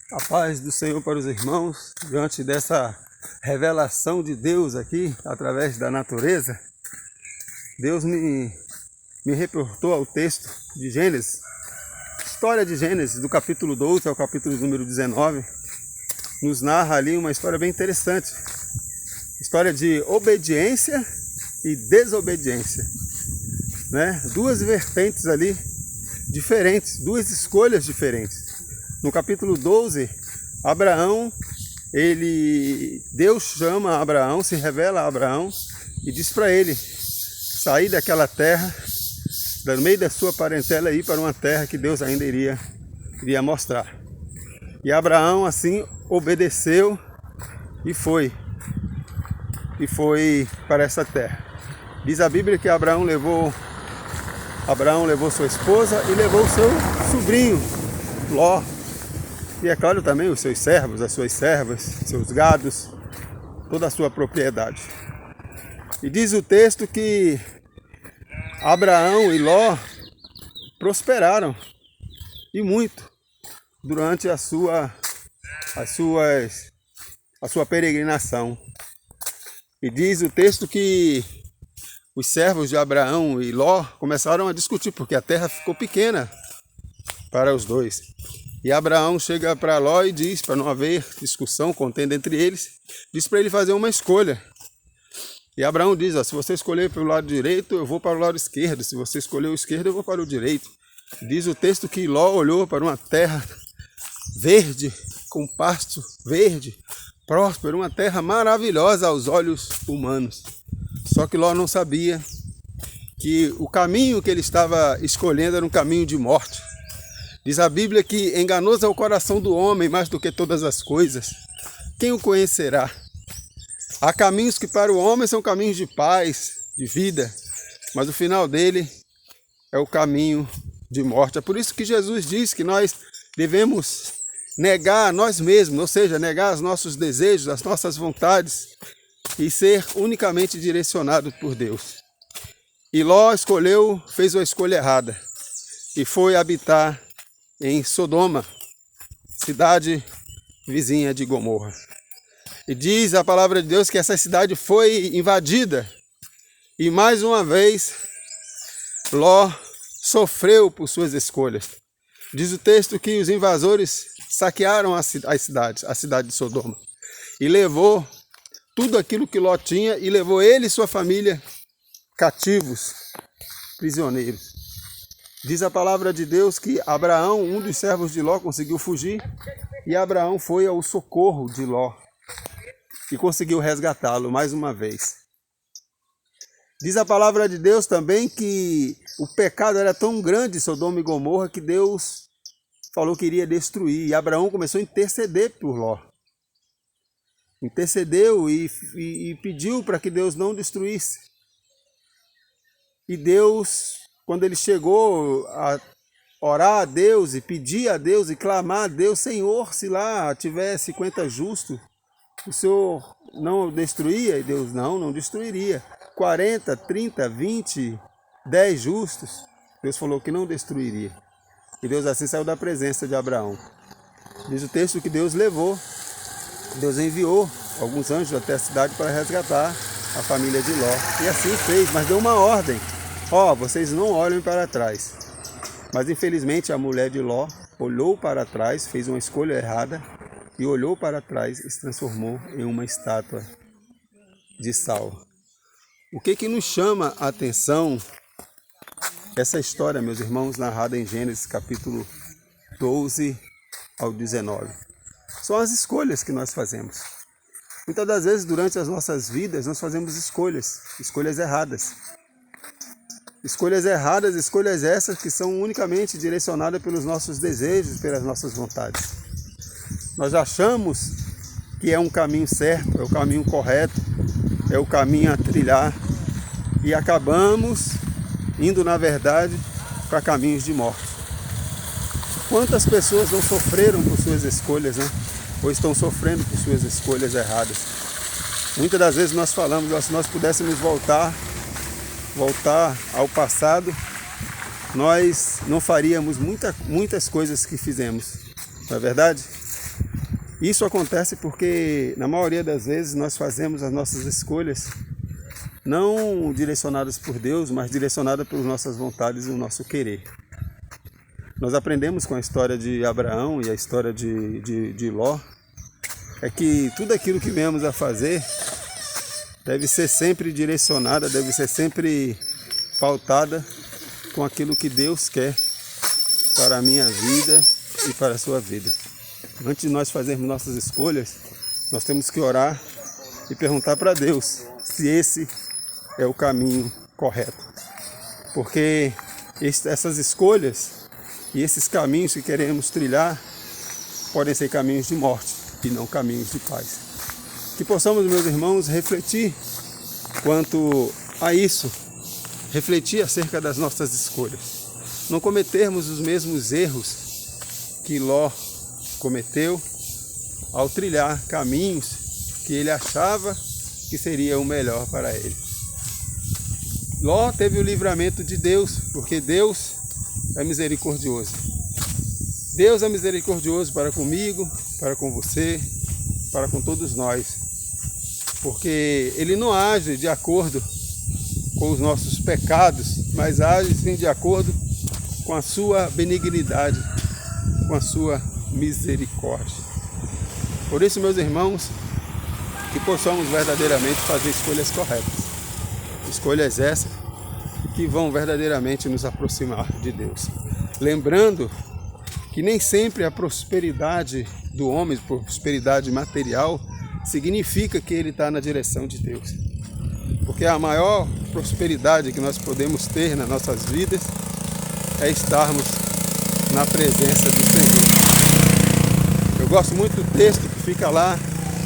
A paz do Senhor para os irmãos, diante dessa revelação de Deus aqui, através da natureza. Deus me reportou ao texto de Gênesis, história de Gênesis, do capítulo 12 ao capítulo número 19, nos narra ali uma história bem interessante, história de obediência e desobediência, né? Duas vertentes ali diferentes, duas escolhas diferentes. No capítulo 12, Deus chama Abraão, se revela a Abraão e diz para ele sair daquela terra, do meio da sua parentela, e ir para uma terra que Deus ainda iria mostrar. E Abraão assim obedeceu e foi para essa terra. Diz a Bíblia que Abraão levou sua esposa e levou o seu sobrinho Ló. E é claro também os seus servos, as suas servas, seus gados, toda a sua propriedade. E diz o texto que Abraão e Ló prosperaram, e muito, durante a sua peregrinação. E diz o texto que os servos de Abraão e Ló começaram a discutir, porque a terra ficou pequena para os dois. E Abraão chega para Ló e diz, para não haver discussão, contenda entre eles, diz para ele fazer uma escolha. E Abraão diz, se você escolher pelo lado direito, eu vou para o lado esquerdo. Se você escolher o esquerdo, eu vou para o direito. Diz o texto que Ló olhou para uma terra verde, com pasto verde, próspero, uma terra maravilhosa aos olhos humanos. Só que Ló não sabia que o caminho que ele estava escolhendo era um caminho de morte. Diz a Bíblia que enganoso é o coração do homem mais do que todas as coisas. Quem o conhecerá? Há caminhos que para o homem são caminhos de paz, de vida, mas o final dele é o caminho de morte. É por isso que Jesus diz que nós devemos negar a nós mesmos, ou seja, negar os nossos desejos, as nossas vontades e ser unicamente direcionado por Deus. E Ló fez uma escolha errada e foi habitar em Sodoma, cidade vizinha de Gomorra. E diz a palavra de Deus que essa cidade foi invadida e mais uma vez Ló sofreu por suas escolhas. Diz o texto que os invasores saquearam a cidade de Sodoma, e levou tudo aquilo que Ló tinha, e levou ele e sua família cativos, prisioneiros. Diz a palavra de Deus que Abraão, um dos servos de Ló, conseguiu fugir, e Abraão foi ao socorro de Ló e conseguiu resgatá-lo mais uma vez. Diz a palavra de Deus também que o pecado era tão grande, Sodoma e Gomorra, que Deus falou que iria destruir, e Abraão começou a interceder por Ló. Intercedeu e pediu para que Deus não destruísse. E Deus, quando ele chegou a orar a Deus e pedir a Deus e clamar a Deus, Senhor, se lá tiver 50 justos, o Senhor não destruía? E Deus não destruiria. 40, 30, 20, 10 justos, Deus falou que não destruiria. E Deus assim saiu da presença de Abraão. Diz o texto que Deus enviou alguns anjos até a cidade para resgatar a família de Ló. E assim fez, mas deu uma ordem. Vocês não olhem para trás. Mas infelizmente a mulher de Ló olhou para trás, fez uma escolha errada, e olhou para trás e se transformou em uma estátua de sal. O que nos chama a atenção essa história, meus irmãos, narrada em Gênesis capítulo 12 ao 19? São as escolhas que nós fazemos. Muitas das vezes durante as nossas vidas nós fazemos escolhas erradas. Escolhas essas que são unicamente direcionadas pelos nossos desejos, pelas nossas vontades. Nós achamos que é um caminho certo, é o caminho correto, é o caminho a trilhar, e acabamos indo, na verdade, para caminhos de morte. Quantas pessoas não sofreram por suas escolhas, né? Ou estão sofrendo por suas escolhas erradas? Muitas das vezes nós falamos, se nós pudéssemos voltar ao passado, nós não faríamos muitas coisas que fizemos, não é verdade? Isso acontece porque, na maioria das vezes, nós fazemos as nossas escolhas não direcionadas por Deus, mas direcionadas pelas nossas vontades e o nosso querer. Nós aprendemos com a história de Abraão e a história de Ló, é que tudo aquilo que viemos a fazer deve ser sempre direcionada, deve ser sempre pautada com aquilo que Deus quer para a minha vida e para a sua vida. Antes de nós fazermos nossas escolhas, nós temos que orar e perguntar para Deus se esse é o caminho correto. Porque essas escolhas e esses caminhos que queremos trilhar podem ser caminhos de morte e não caminhos de paz. Que possamos, meus irmãos, refletir quanto a isso, refletir acerca das nossas escolhas. Não cometermos os mesmos erros que Ló cometeu ao trilhar caminhos que ele achava que seria o melhor para ele. Ló teve o livramento de Deus, porque Deus é misericordioso. Deus é misericordioso para comigo, para com você, para com todos nós. Porque Ele não age de acordo com os nossos pecados, mas age sim de acordo com a sua benignidade, com a sua misericórdia. Por isso, meus irmãos, que possamos verdadeiramente fazer escolhas corretas. Escolhas essas que vão verdadeiramente nos aproximar de Deus. Lembrando que nem sempre a prosperidade do homem, prosperidade material, significa que ele está na direção de Deus. Porque a maior prosperidade que nós podemos ter nas nossas vidas é estarmos na presença do Senhor. Eu gosto muito do texto que fica lá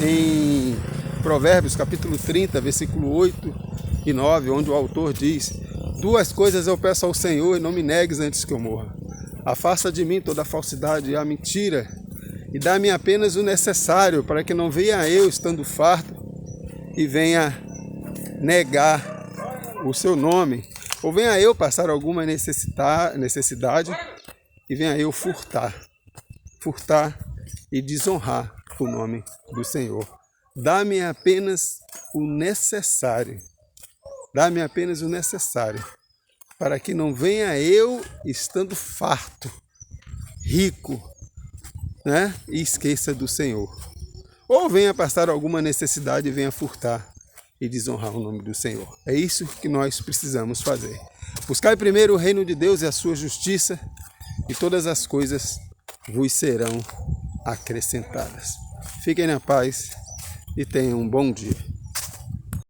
em Provérbios, capítulo 30, versículo 8 e 9, onde o autor diz: duas coisas eu peço ao Senhor e não me negues antes que eu morra. Afasta de mim toda a falsidade e a mentira, e dá-me apenas o necessário, para que não venha eu estando farto e venha negar o seu nome, ou venha eu passar alguma necessidade e venha eu furtar e desonrar o nome do Senhor. Dá-me apenas o necessário. Dá-me apenas o necessário, para que não venha eu estando farto, rico, né? E esqueça do Senhor. Ou venha passar alguma necessidade e venha furtar e desonrar o nome do Senhor. É isso que nós precisamos fazer. Buscai primeiro o reino de Deus e a sua justiça, e todas as coisas vos serão acrescentadas. Fiquem na paz e tenham um bom dia.